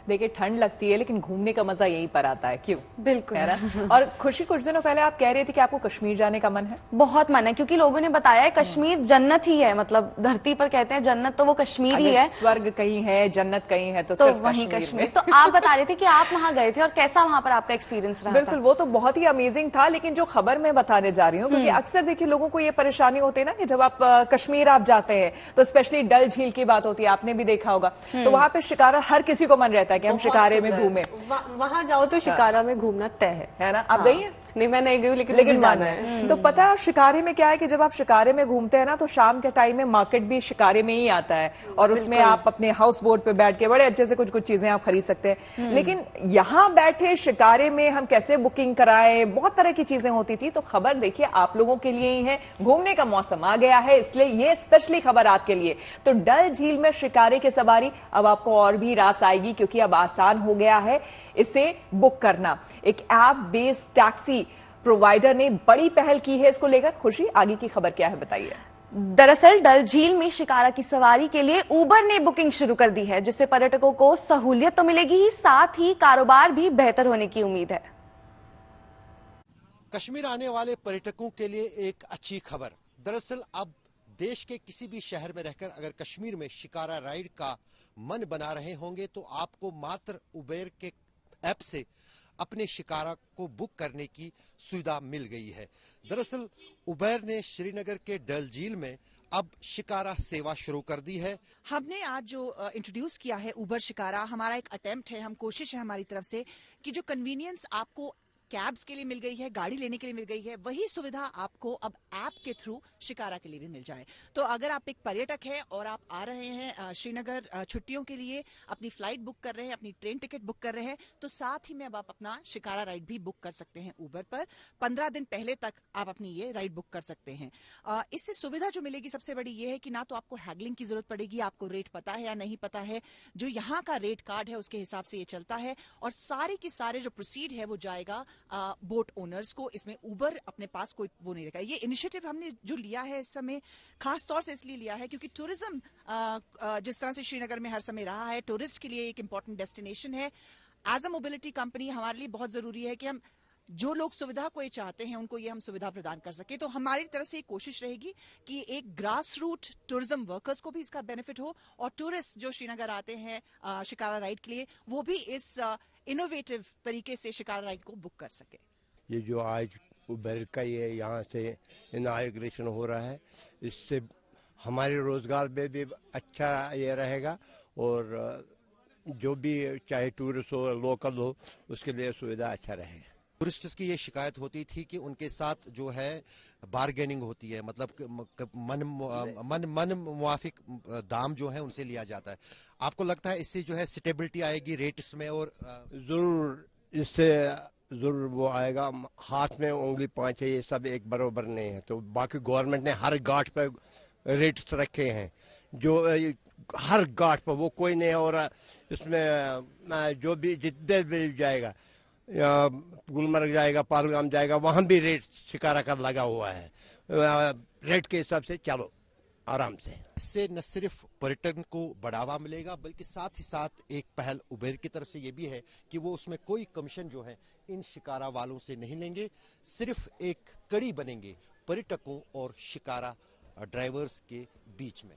देखिए ठंड लगती है लेकिन घूमने का मजा यहीं पर आता है, क्यों? बिल्कुल है ना? और खुशी, कुछ दिनों पहले आप कह रही थी कि आपको कश्मीर जाने का मन है। बहुत मन है, क्योंकि लोगों ने बताया है कश्मीर जन्नत ही है, मतलब धरती पर कहते हैं जन्नत तो वो कश्मीर ही है। स्वर्ग कहीं है, जन्नत कहीं है, तो सिर्फ वहीं कश्मीर। तो आप बता रहे थे कि आप वहां गए थे और कैसा वहां पर आपका एक्सपीरियंस रहा? बिल्कुल, वो तो बहुत ही अमेजिंग था, लेकिन जो खबर मैं बताने जा रही हूँ, क्योंकि अक्सर देखिए लोगों को ये परेशानी होती है ना कि जब आप कश्मीर आप जाते हैं तो स्पेशली डल झील की बात होती है, आपने भी देखा होगा, तो वहां पे शिकारा हर किसी को मन रहता है कि हम शिकारे में घूमें। वहां जाओ तो शिकारा में घूमना तय है ना? आप गई हैं? नहीं, मैं नहीं गई, लेकिन जाना है। तो पता है शिकारे में क्या है कि जब आप शिकारे में घूमते हैं ना, तो शाम के टाइम में मार्केट भी शिकारे में ही आता है, और उसमें आप अपने हाउस बोट पे बैठ के बड़े अच्छे से कुछ कुछ चीजें आप खरीद सकते हैं। लेकिन यहाँ बैठे शिकारे में हम कैसे बुकिंग कराएं, बहुत तरह की चीजें होती थी। तो खबर देखिए आप लोगों के लिए ही है, घूमने का मौसम आ गया है, इसलिए ये स्पेशली खबर आपके लिए। तो डल झील में शिकारे की सवारी अब आपको और भी रास आएगी, क्योंकि अब आसान हो गया है इसे बुक करना। एक ऐप बेस्ड टैक्सी प्रोवाइडर ने बड़ी पहल की है इसको लेकर। खुशी, आगे की खबर क्या है बताइए। दरअसल डल झील में शिकारा की सवारी के लिए उबर ने बुकिंग शुरू कर दी है, जिससे पर्यटकों को सहूलियत तो मिलेगी ही, साथ ही कारोबार भी बेहतर होने की उम्मीद है। कश्मीर आने वाले पर्यटकों के लिए एक अच्छी खबर। दरअसल अब देश के किसी भी शहर में रहकर अगर कश्मीर में शिकारा राइड का मन बना रहे होंगे तो आपको मात्र उबेर के ऐप से अपने शिकारा को बुक करने की सुविधा मिल गई है। दरअसल उबेर ने श्रीनगर के डल झील में अब शिकारा सेवा शुरू कर दी है। हमने आज जो इंट्रोड्यूस किया है उबर शिकारा, हमारा एक अटेम्प्ट है, हम कोशिश है हमारी तरफ से कि जो कन्वीनियंस आपको कैब्स के लिए मिल गई है, गाड़ी लेने के लिए मिल गई है, वही सुविधा आपको अब ऐप के थ्रू शिकारा के लिए भी मिल जाए। तो अगर आप एक पर्यटक हैं और आप आ रहे हैं श्रीनगर छुट्टियों के लिए, अपनी फ्लाइट बुक कर रहे हैं, अपनी ट्रेन टिकट बुक कर रहे हैं, तो साथ ही में अब आप अपना शिकारा राइड भी बुक कर सकते हैं उबर पर। 15 दिन पहले तक आप अपनी ये राइड बुक कर सकते हैं। इससे सुविधा जो मिलेगी सबसे बड़ी ये है कि ना तो आपको हैगलिंग की जरूरत पड़ेगी, आपको रेट पता है या नहीं पता है, जो यहाँ का रेट कार्ड है उसके हिसाब से ये चलता है, और सारे के सारे जो प्रोसीड है वो जाएगा बोट ओनर्स को। इसमें उबर अपने पास कोई वो नहीं रखा। ये इनिशिएटिव हमने जो लिया है इस समय खास तौर से इसलिए लिया है क्योंकि टूरिज्म जिस तरह से श्रीनगर में हर समय रहा है, टूरिस्ट के लिए एक इंपॉर्टेंट डेस्टिनेशन है। एज अ मोबिलिटी कंपनी हमारे लिए बहुत जरूरी है कि हम जो लोग सुविधा को ये चाहते हैं उनको ये हम सुविधा प्रदान कर सके। तो हमारी तरफ से एक कोशिश रहेगी कि एक ग्रास रूट टूरिज्म वर्कर्स को भी इसका बेनिफिट हो, और टूरिस्ट जो श्रीनगर आते हैं शिकारा राइड के लिए वो भी इस इनोवेटिव तरीके से शिकारा राइड को बुक कर सके। ये जो आज उबर का ये यहाँ से इनॉग्रेशन हो रहा है, इससे हमारे रोजगार में भी अच्छा ये रहेगा, और जो भी चाहे टूरिस्ट हो लोकल हो उसके लिए सुविधा अच्छा रहेगा। टूरिस्ट्स की ये शिकायत होती थी कि उनके साथ जो है बार्गेनिंग होती है, मतलब मन मुआफिक दाम जो है उनसे लिया जाता है। आपको लगता है इससे जो है स्टेबिलिटी आएगी रेट्स में? और जरूर इससे जरूर वो आएगा। हाथ में उंगली पाँच है, ये सब एक बराबर नहीं है। तो बाकी गवर्नमेंट ने हर घाट पर रेट्स रखे हैं, जो हर घाट पर वो कोई नहीं है, और इसमें जो भी जितने भी जाएगा, गुलमर्ग जाएगा, पहलगाम जाएगा, वहां भी रेट शिकारा का लगा हुआ है। रेट के हिसाब से चलो आराम से। इससे न सिर्फ पर्यटन को बढ़ावा मिलेगा बल्कि साथ ही साथ एक पहल उबेर की तरफ से ये भी है कि वो उसमें कोई कमीशन जो है इन शिकारा वालों से नहीं लेंगे, सिर्फ एक कड़ी बनेंगे पर्यटकों और शिकारा ड्राइवर्स के बीच में।